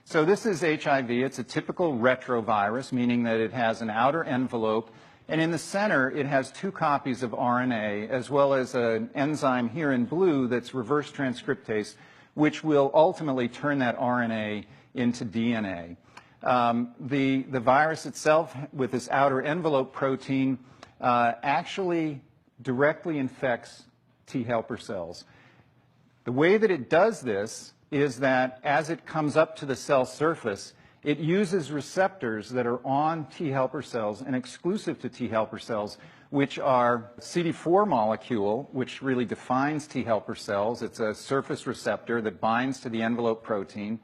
So this is HIV. It's a typical retrovirus, meaning that it has an outer envelope, and in the center it has 2 copies of RNA, as well as an enzyme here in blue that's reverse transcriptase, which will ultimately turn that RNA into DNA. The virus itself, with this outer envelope protein, actually directly infects T helper cells. The way that it does this is that as it comes up to the cell surface, it uses receptors that are on T helper cells and exclusive to T helper cells, which are CD4 molecule, which really defines T helper cells. It's a surface receptor that binds to the envelope protein.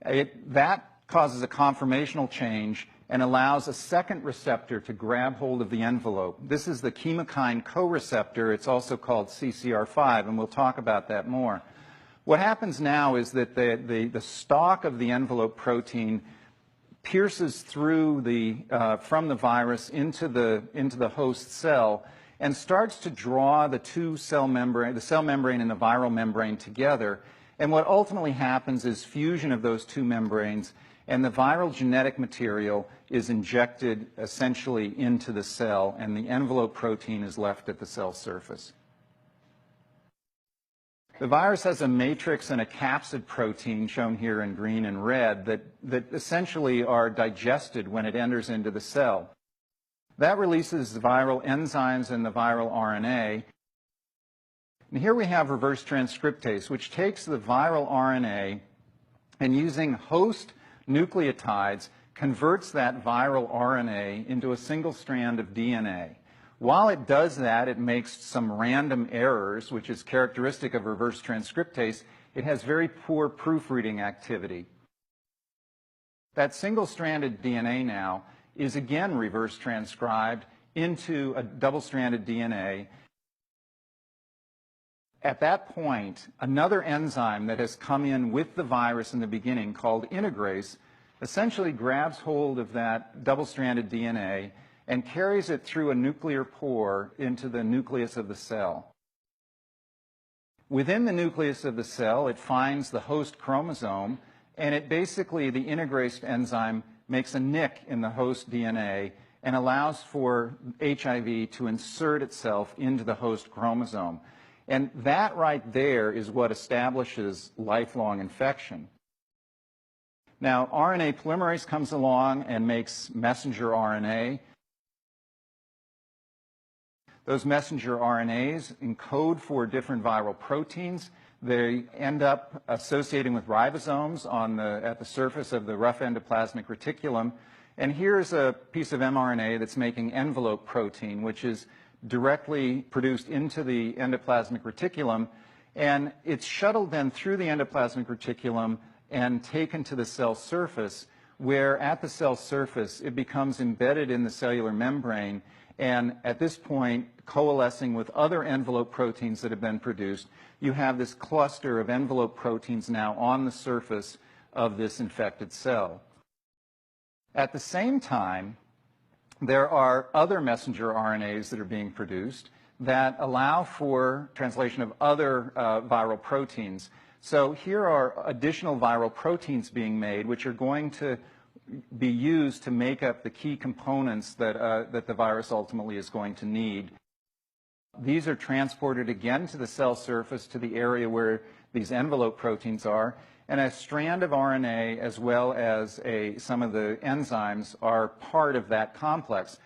That causes a conformational change and allows a second receptor to grab hold of the envelope. This is the chemokine co-receptor. It's also called CCR5, and we'll talk about that more. What happens now is that the stalk of the envelope protein pierces through from the virus into the host cell and starts to draw the cell membrane and the viral membrane together. And what ultimately happens is fusion of those 2 membranes, and the viral genetic material is injected essentially into the cell, and the envelope protein is left at the cell surface. The virus has a matrix and a capsid protein, shown here in green and red, that essentially are digested when it enters into the cell. That releases the viral enzymes and the viral RNA. And here we have reverse transcriptase, which takes the viral RNA and, using host nucleotides, converts that viral RNA into a single strand of DNA. While it does that, it makes some random errors, which is characteristic of reverse transcriptase. It has very poor proofreading activity. That single-stranded DNA now is again reverse transcribed into a double-stranded DNA. At that point, another enzyme that has come in with the virus in the beginning, called integrase, essentially grabs hold of that double-stranded DNA and carries it through a nuclear pore into the nucleus of the cell. Within the nucleus of the cell, it finds the host chromosome, and the integrase enzyme makes a nick in the host DNA and allows for HIV to insert itself into the host chromosome. And that right there is what establishes lifelong infection. Now, RNA polymerase comes along and makes messenger RNA. Those messenger RNAs encode for different viral proteins. They end up associating with ribosomes at the surface of the rough endoplasmic reticulum. And here's a piece of mRNA that's making envelope protein, which is directly produced into the endoplasmic reticulum. And it's shuttled then through the endoplasmic reticulum and taken to the cell surface, where at the cell surface it becomes embedded in the cellular membrane, and at this point, coalescing with other envelope proteins that have been produced, you have this cluster of envelope proteins now on the surface of this infected cell. At the same time, there are other messenger RNAs that are being produced that allow for translation of other viral proteins. So here are additional viral proteins being made, which are going to be used to make up the key components that the virus ultimately is going to need. These are transported again to the cell surface, to the area where these envelope proteins are, and a strand of RNA as well as some of the enzymes are part of that complex.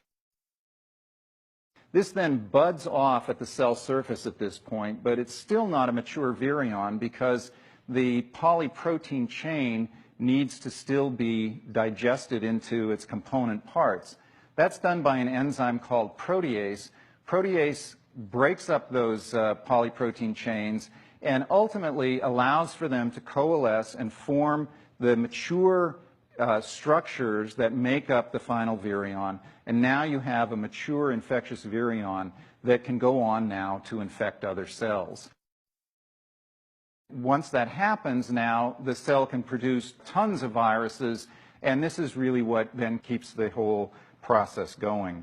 This then buds off at the cell surface at this point, but it's still not a mature virion because the polyprotein chain needs to still be digested into its component parts. That's done by an enzyme called protease. Protease breaks up those polyprotein chains and ultimately allows for them to coalesce and form the mature structures that make up the final virion. And now you have a mature infectious virion that can go on now to infect other cells. Once that happens, now the cell can produce tons of viruses, and this is really what then keeps the whole process going.